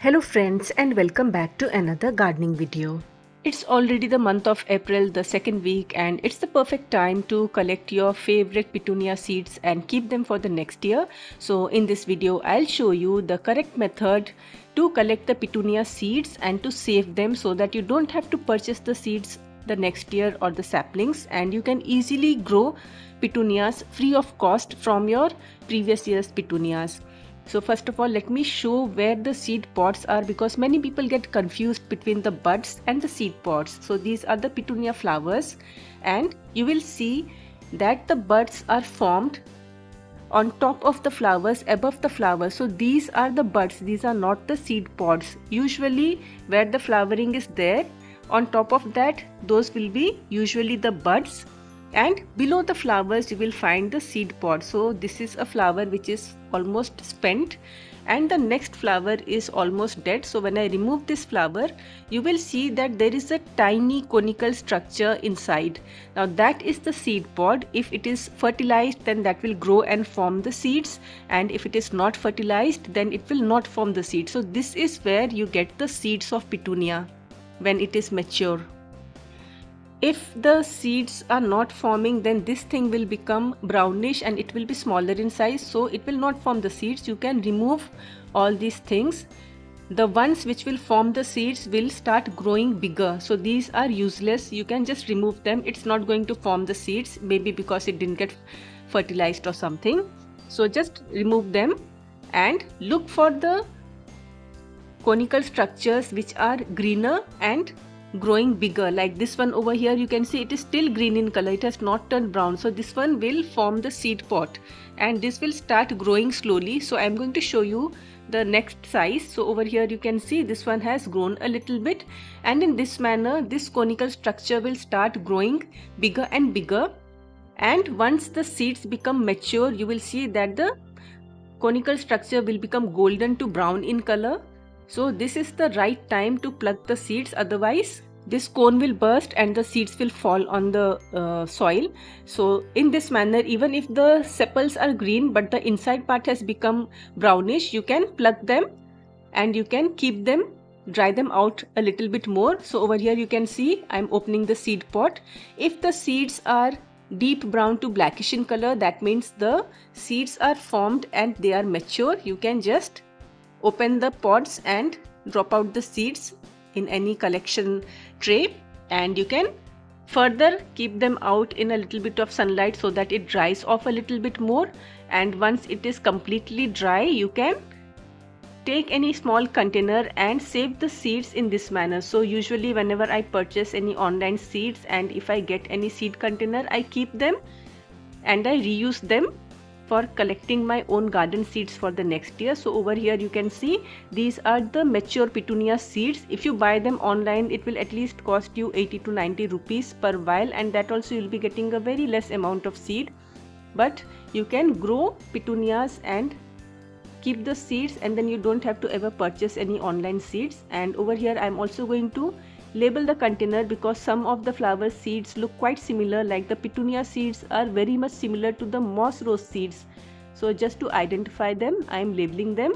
Hello friends and welcome back to another gardening video. It's already the month of April, the second week, and it's the perfect time to collect your favorite petunia seeds and keep them for the next year. So in this video I'll show you the correct method to collect the petunia seeds and to save them so that you don't have to purchase the seeds the next year or the saplings, and you can easily grow petunias free of cost from your previous year's petunias. So first of all, let me show where the seed pods are, because many people get confused between the buds and the seed pods. So these are the petunia flowers, and you will see that the buds are formed on top of the flowers, above the flowers. So these are the buds, these are not the seed pods. Usually where the flowering is there, on top of that, those will be usually the buds, and below the flowers you will find the seed pod. So this is a flower which is almost spent and the next flower is almost dead. So when I remove this flower, you will see that there is a tiny conical structure inside. Now that is the seed pod. If it is fertilized, then that will grow and form the seeds, and if it is not fertilized, then it will not form the seeds. So this is where you get the seeds of petunia when it is mature. If the seeds are not forming, then this thing will become brownish and it will be smaller in size, so it will not form the seeds. You can remove all these things. The ones which will form the seeds will start growing bigger, so these are useless. You can just remove them. It's not going to form the seeds, maybe because it didn't get fertilized or something. So just remove them and look for the conical structures which are greener and growing bigger. Like this one over here, you can see it is still green in color, it has not turned brown. So this one will form the seed pot and this will start growing slowly. So I'm going to show you the next size. So over here you can see this one has grown a little bit, and in this manner this conical structure will start growing bigger and bigger, and once the seeds become mature, you will see that the conical structure will become golden to brown in color. So this is the right time to pluck the seeds, otherwise this cone will burst and the seeds will fall on the soil. So in this manner, even if the sepals are green but the inside part has become brownish, you can pluck them and you can keep them, dry them out a little bit more. So over here you can see I'm opening the seed pot. If the seeds are deep brown to blackish in color, that means the seeds are formed and they are mature. You can just open the pods and drop out the seeds in any collection tray, and you can further keep them out in a little bit of sunlight so that it dries off a little bit more. And once it is completely dry, you can take any small container and save the seeds in this manner. So usually whenever I purchase any online seeds and if I get any seed container, I keep them and I reuse them for collecting my own garden seeds for the next year. So over here you can see these are the mature petunia seeds. If you buy them online, it will at least cost you 80 to 90 rupees per vial, and that also you'll be getting a very less amount of seed. But you can grow petunias and keep the seeds, and then you don't have to ever purchase any online seeds. And over here I'm also going to label the container, because some of the flower seeds look quite similar, like the petunia seeds are very much similar to the moss rose seeds. So just to identify them, I am labeling them.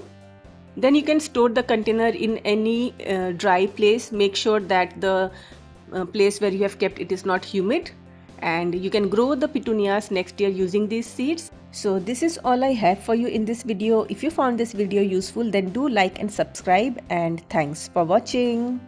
Then you can store the container in any dry place. Make sure that the place where you have kept it is not humid, and you can grow the petunias next year using these seeds. So this is all I have for you in this video. If you found this video useful, then do like and subscribe, and thanks for watching.